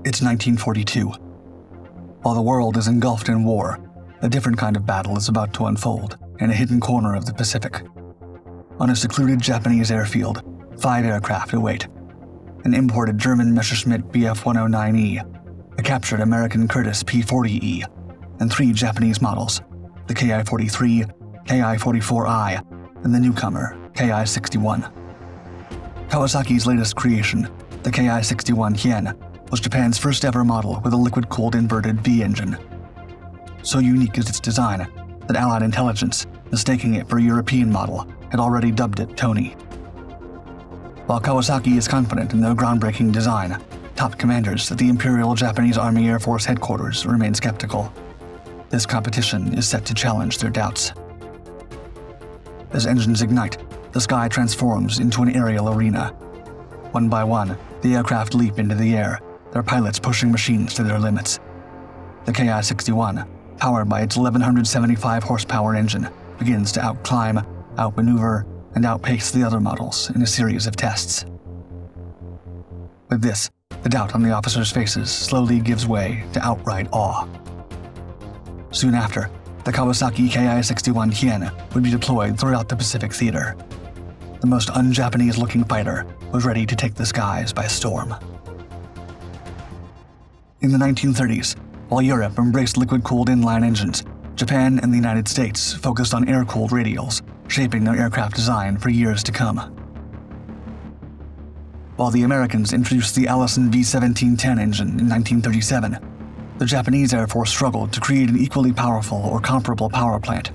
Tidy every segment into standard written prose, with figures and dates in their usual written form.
It's 1942. While the world is engulfed in war, a different kind of battle is about to unfold in a hidden corner of the Pacific. On a secluded Japanese airfield, 5 aircraft await: an imported German Messerschmitt Bf 109E, a captured American Curtiss P-40E, and 3 Japanese models: the Ki-43, Ki-44I, and the newcomer Ki-61. Kawasaki's latest creation, the Ki-61 Hien, was Japan's first ever model with a liquid-cooled inverted V engine. So unique is its design that Allied intelligence, mistaking it for a European model, had already dubbed it Tony. While Kawasaki is confident in their groundbreaking design, top commanders at the Imperial Japanese Army Air Force headquarters remain skeptical. This competition is set to challenge their doubts. As engines ignite, the sky transforms into an aerial arena. One by one, the aircraft leap into the air, their pilots pushing machines to their limits. The Ki-61, powered by its 1175 horsepower engine, begins to outclimb, outmaneuver, and outpace the other models in a series of tests. With this, the doubt on the officers' faces slowly gives way to outright awe. Soon after, the Kawasaki Ki-61 Hien would be deployed throughout the Pacific theater. The most un-Japanese-looking fighter was ready to take the skies by storm. In the 1930s, while Europe embraced liquid-cooled inline engines, Japan and the United States focused on air-cooled radials, shaping their aircraft design for years to come. While the Americans introduced the Allison V-1710 engine in 1937, the Japanese Air Force struggled to create an equally powerful or comparable power plant.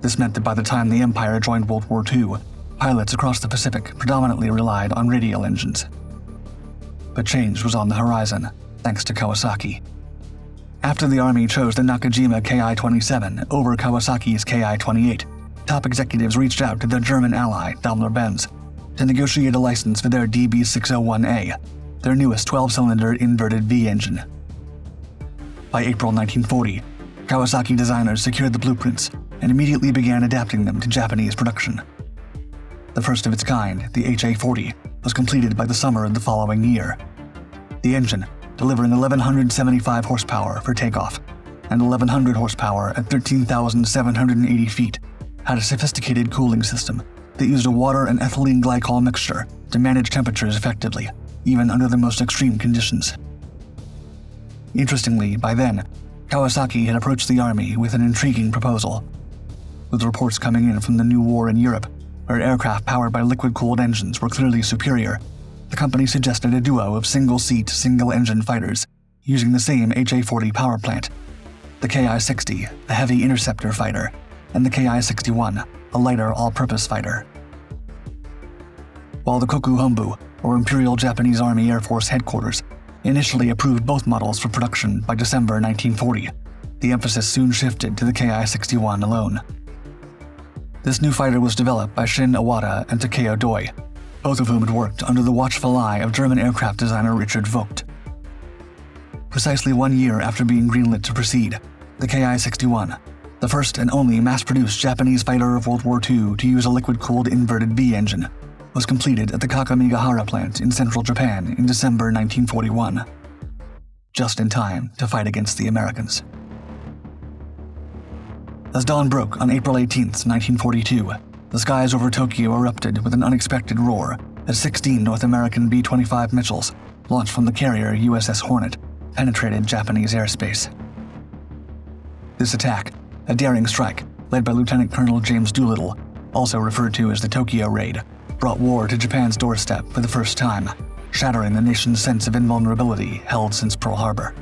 This meant that by the time the Empire joined World War II, pilots across the Pacific predominantly relied on radial engines. But change was on the horizon, thanks to Kawasaki. After the Army chose the Nakajima Ki-27 over Kawasaki's Ki-28, top executives reached out to their German ally, Daimler-Benz, to negotiate a license for their DB601A, their newest 12-cylinder inverted V engine. By April 1940, Kawasaki designers secured the blueprints and immediately began adapting them to Japanese production. The first of its kind, the HA-40, was completed by the summer of the following year. The engine, delivering 1,175 horsepower for takeoff and 1,100 horsepower at 13,780 feet, had a sophisticated cooling system that used a water and ethylene glycol mixture to manage temperatures effectively, even under the most extreme conditions. Interestingly, by then, Kawasaki had approached the Army with an intriguing proposal. With reports coming in from the new war in Europe, where aircraft powered by liquid-cooled engines were clearly superior, the company suggested a duo of single-seat, single-engine fighters using the same HA-40 power plant: the Ki-60, a heavy interceptor fighter, and the Ki-61, a lighter all-purpose fighter. While the Kokuhonbu, or Imperial Japanese Army Air Force headquarters, initially approved both models for production by December 1940, the emphasis soon shifted to the Ki-61 alone. This new fighter was developed by Shin Iwata and Takeo Doi, both of whom had worked under the watchful eye of German aircraft designer Richard Vogt. Precisely 1 year after being greenlit to proceed, the Ki-61, the first and only mass-produced Japanese fighter of World War II to use a liquid-cooled inverted V engine, was completed at the Kakamigahara plant in central Japan in December 1941, just in time to fight against the Americans. As dawn broke on April 18, 1942, the skies over Tokyo erupted with an unexpected roar as 16 North American B-29 Mitchells, launched from the carrier USS Hornet, penetrated Japanese airspace. This attack, a daring strike led by Lieutenant Colonel James Doolittle, also referred to as the Tokyo Raid, brought war to Japan's doorstep for the first time, shattering the nation's sense of invulnerability held since Pearl Harbor.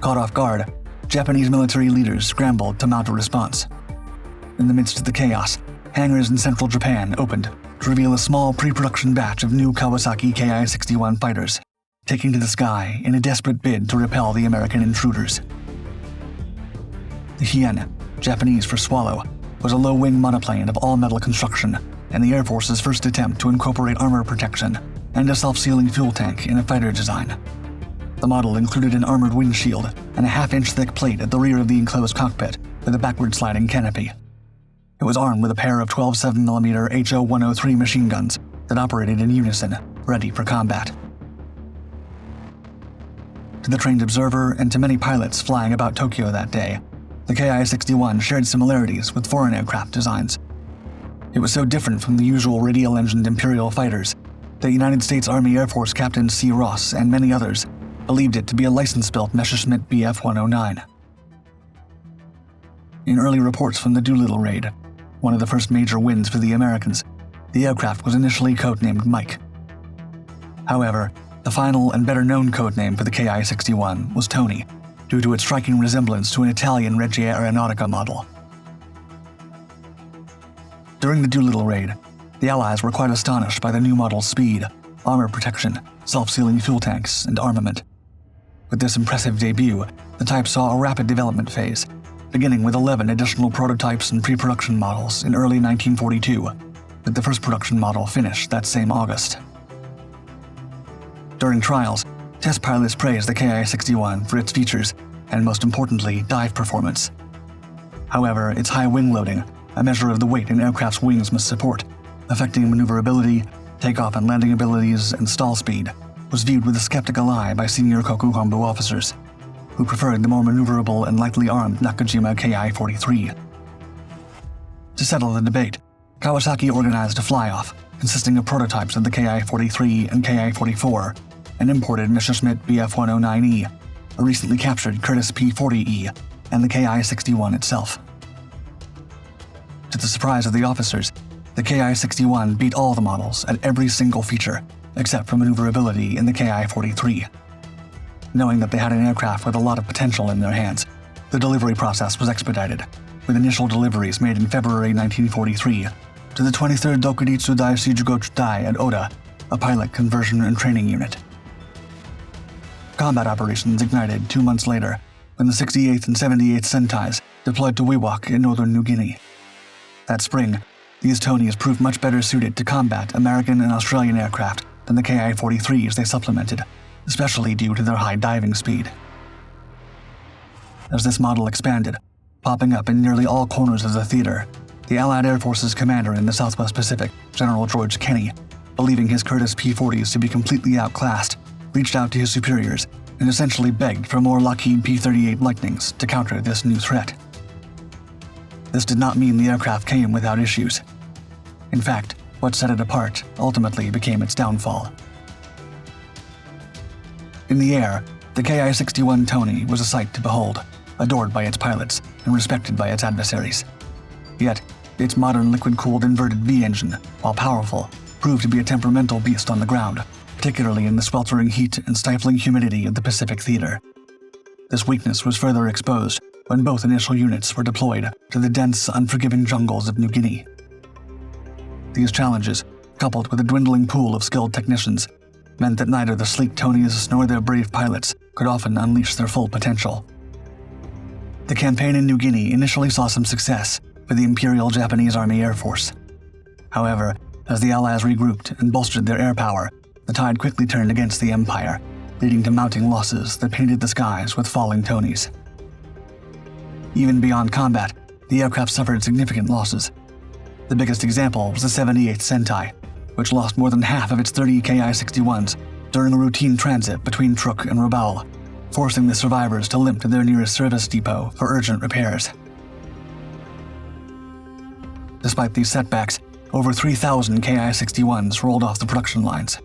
Caught off guard, Japanese military leaders scrambled to mount a response. In the midst of the chaos, hangars in central Japan opened to reveal a small pre-production batch of new Kawasaki Ki-61 fighters, taking to the sky in a desperate bid to repel the American intruders. The Hien, Japanese for Swallow, was a low-wing monoplane of all-metal construction and the Air Force's first attempt to incorporate armor protection and a self-sealing fuel tank in a fighter design. The model included an armored windshield and a half-inch thick plate at the rear of the enclosed cockpit with a backward-sliding canopy. It was armed with a pair of 12 7mm HO-103 machine guns that operated in unison, ready for combat. To the trained observer and to many pilots flying about Tokyo that day, the Ki-61 shared similarities with foreign aircraft designs. It was so different from the usual radial-engined Imperial fighters that United States Army Air Force Captain C. Ross and many others believed it to be a license-built Messerschmitt Bf 109. In early reports from the Doolittle raid, one of the first major wins for the Americans, the aircraft was initially codenamed Mike. However, the final and better-known codename for the Ki-61 was Tony, due to its striking resemblance to an Italian Regia Aeronautica model. During the Doolittle raid, the Allies were quite astonished by the new model's speed, armor protection, self-sealing fuel tanks, and armament. With this impressive debut, the type saw a rapid development phase, beginning with 11 additional prototypes and pre-production models in early 1942, with the first production model finished that same August. During trials, test pilots praised the Ki-61 for its features and, most importantly, dive performance. However, its high wing loading, a measure of the weight an aircraft's wings must support, affecting maneuverability, takeoff and landing abilities, and stall speed, was viewed with a skeptical eye by senior Kokuhanbu officers, who preferred the more maneuverable and lightly armed Nakajima Ki-43. To settle the debate, Kawasaki organized a fly-off consisting of prototypes of the Ki-43 and Ki-44, an imported Messerschmitt Bf 109E, a recently captured Curtiss P-40E, and the Ki-61 itself. To the surprise of the officers, the Ki-61 beat all the models at every single feature, except for maneuverability in the Ki-43. Knowing that they had an aircraft with a lot of potential in their hands, the delivery process was expedited, with initial deliveries made in February 1943 to the 23rd Dokuritsu Dai Shijugochu Dai at Oda, a pilot conversion and training unit. Combat operations ignited 2 months later when the 68th and 78th Sentais deployed to Wewak in northern New Guinea. That spring, these Tonys proved much better suited to combat American and Australian aircraft than the Ki-43s they supplemented, especially due to their high diving speed. As this model expanded, popping up in nearly all corners of the theater, the Allied Air Force's commander in the Southwest Pacific, General George Kenny, believing his Curtiss P-40s to be completely outclassed, reached out to his superiors and essentially begged for more Lockheed P-38 Lightnings to counter this new threat. This did not mean the aircraft came without issues. In fact, what set it apart ultimately became its downfall. In the air, the Ki-61 Tony was a sight to behold, adored by its pilots and respected by its adversaries. Yet, its modern liquid-cooled inverted V engine, while powerful, proved to be a temperamental beast on the ground, particularly in the sweltering heat and stifling humidity of the Pacific theater. This weakness was further exposed when both initial units were deployed to the dense, unforgiving jungles of New Guinea. These challenges, coupled with a dwindling pool of skilled technicians, meant that neither the sleek Tonys nor their brave pilots could often unleash their full potential. The campaign in New Guinea initially saw some success for the Imperial Japanese Army Air Force. However, as the Allies regrouped and bolstered their air power, the tide quickly turned against the Empire, leading to mounting losses that painted the skies with falling Tonys. Even beyond combat, the aircraft suffered significant losses. The biggest example was the 78th Sentai, which lost more than half of its 30 Ki-61s during a routine transit between Truk and Rabaul, forcing the survivors to limp to their nearest service depot for urgent repairs. Despite these setbacks, over 3,000 Ki-61s rolled off the production lines.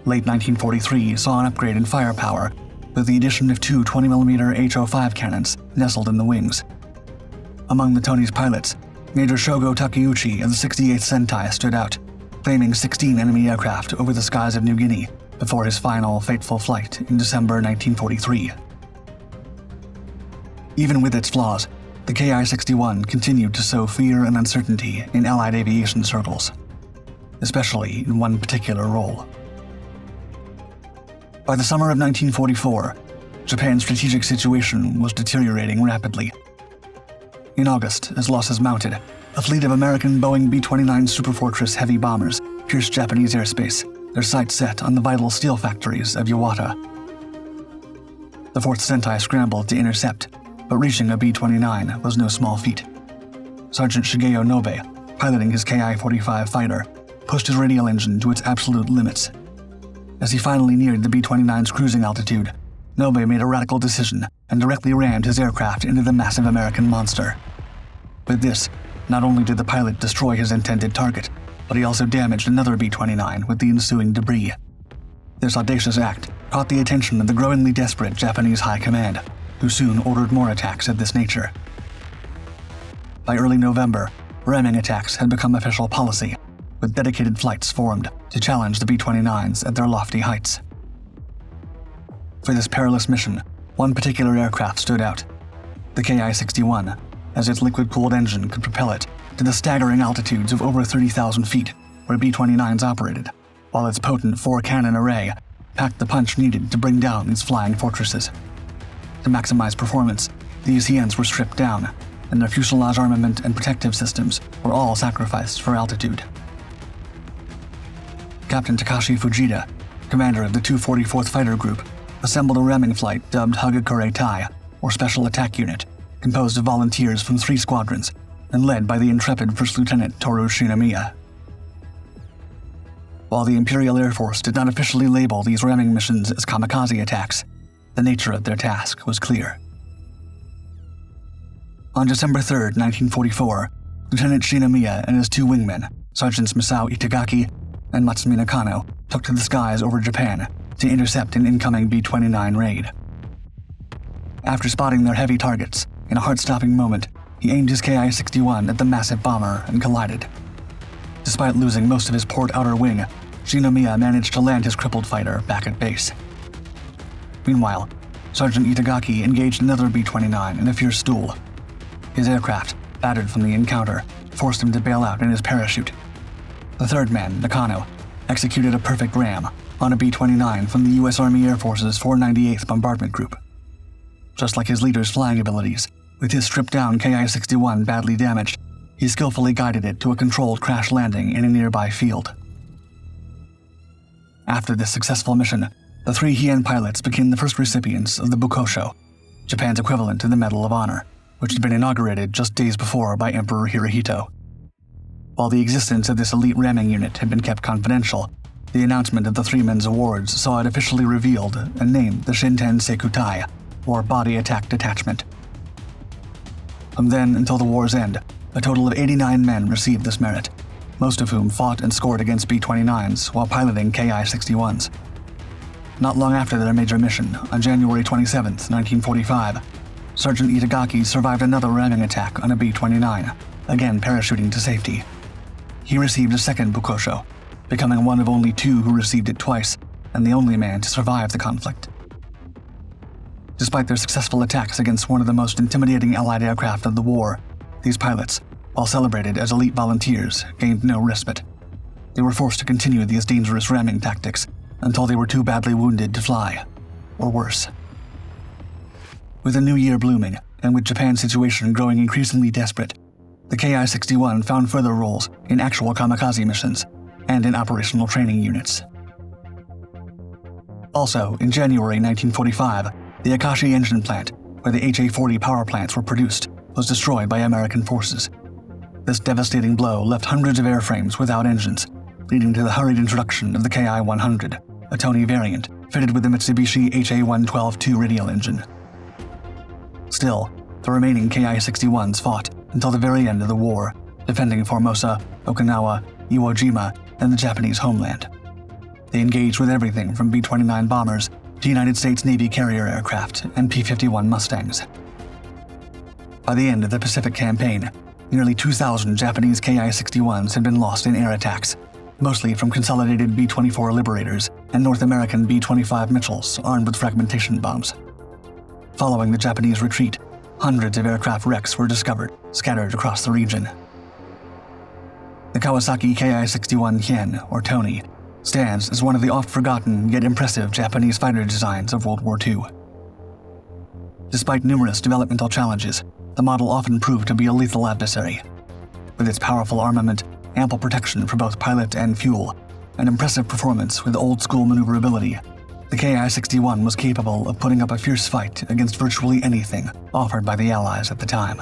Late 1943 saw an upgrade in firepower, with the addition of two 20mm H-05 cannons nestled in the wings. Among the Tony's pilots, Major Shogo Takeuchi of the 68th Sentai stood out, claiming 16 enemy aircraft over the skies of New Guinea before his final fateful flight in December 1943. Even with its flaws, the Ki-61 continued to sow fear and uncertainty in Allied aviation circles, especially in one particular role. By the summer of 1944, Japan's strategic situation was deteriorating rapidly. In August, as losses mounted, a fleet of American Boeing B-29 Superfortress heavy bombers pierced Japanese airspace, their sights set on the vital steel factories of Iwata. The 4th Sentai scrambled to intercept, but reaching a B-29 was no small feat. Sergeant Shigeo Nobe, piloting his Ki-45 fighter, pushed his radial engine to its absolute limits. As he finally neared the B-29's cruising altitude, Nobe made a radical decision and directly rammed his aircraft into the massive American monster. With this, not only did the pilot destroy his intended target, but he also damaged another B-29 with the ensuing debris. This audacious act caught the attention of the growingly desperate Japanese High Command, who soon ordered more attacks of this nature. By early November, ramming attacks had become official policy, with dedicated flights formed to challenge the B-29s at their lofty heights. For this perilous mission, one particular aircraft stood out, the Ki-61, as its liquid-cooled engine could propel it to the staggering altitudes of over 30,000 feet where B-29s operated, while its potent four-cannon array packed the punch needed to bring down these flying fortresses. To maximize performance, these Hiens were stripped down, and their fuselage armament and protective systems were all sacrificed for altitude. Captain Takashi Fujita, commander of the 244th Fighter Group, assembled a ramming flight dubbed Hagakure Tai, or Special Attack Unit, composed of volunteers from 3 squadrons and led by the intrepid First Lieutenant Toru Shinomiya. While the Imperial Air Force did not officially label these ramming missions as kamikaze attacks, the nature of their task was clear. On December 3, 1944, Lieutenant Shinomiya and his 2 wingmen, Sergeants Misao Itagaki and Matsumi Nakano, took to the skies over Japan to intercept an incoming B-29 raid. After spotting their heavy targets, in a heart-stopping moment, he aimed his Ki-61 at the massive bomber and collided. Despite losing most of his port outer wing, Shinomiya managed to land his crippled fighter back at base. Meanwhile, Sergeant Itagaki engaged another B-29 in a fierce duel. His aircraft, battered from the encounter, forced him to bail out in his parachute. The third man, Nakano, executed a perfect ram on a B-29 from the U.S. Army Air Force's 498th Bombardment Group. Just like his leader's flying abilities, with his stripped-down Ki-61 badly damaged, he skillfully guided it to a controlled crash landing in a nearby field. After this successful mission, the 3 Hien pilots became the first recipients of the Bukosho, Japan's equivalent to the Medal of Honor, which had been inaugurated just days before by Emperor Hirohito. While the existence of this elite ramming unit had been kept confidential, the announcement of the 3 men's awards saw it officially revealed and named the Shinten Sekutai, or Body Attack Detachment. From then until the war's end, a total of 89 men received this merit, most of whom fought and scored against B-29s while piloting Ki-61s. Not long after their major mission, on January 27, 1945, Sergeant Itagaki survived another ramming attack on a B-29, again parachuting to safety. He received a second Bukosho, becoming one of only 2 who received it twice, and the only man to survive the conflict. Despite their successful attacks against one of the most intimidating Allied aircraft of the war, these pilots, while celebrated as elite volunteers, gained no respite. They were forced to continue these dangerous ramming tactics until they were too badly wounded to fly, or worse. With the new year blooming, and with Japan's situation growing increasingly desperate, the Ki-61 found further roles in actual kamikaze missions and in operational training units. Also, in January 1945, the Akashi engine plant, where the HA-40 power plants were produced, was destroyed by American forces. This devastating blow left hundreds of airframes without engines, leading to the hurried introduction of the Ki-100, a Tony variant fitted with the Mitsubishi HA-112-2 radial engine. Still, the remaining Ki-61s fought until the very end of the war, defending Formosa, Okinawa, Iwo Jima, and the Japanese homeland. They engaged with everything from B-29 bombers to United States Navy carrier aircraft and P-51 Mustangs. By the end of the Pacific Campaign, nearly 2,000 Japanese Ki-61s had been lost in air attacks, mostly from consolidated B-24 Liberators and North American B-25 Mitchells armed with fragmentation bombs. Following the Japanese retreat, hundreds of aircraft wrecks were discovered, scattered across the region. The Kawasaki Ki-61 Hien, or Tony, stands as one of the oft-forgotten yet impressive Japanese fighter designs of World War II. Despite numerous developmental challenges, the model often proved to be a lethal adversary. With its powerful armament, ample protection for both pilot and fuel, and impressive performance with old-school maneuverability, the Ki-61 was capable of putting up a fierce fight against virtually anything offered by the Allies at the time.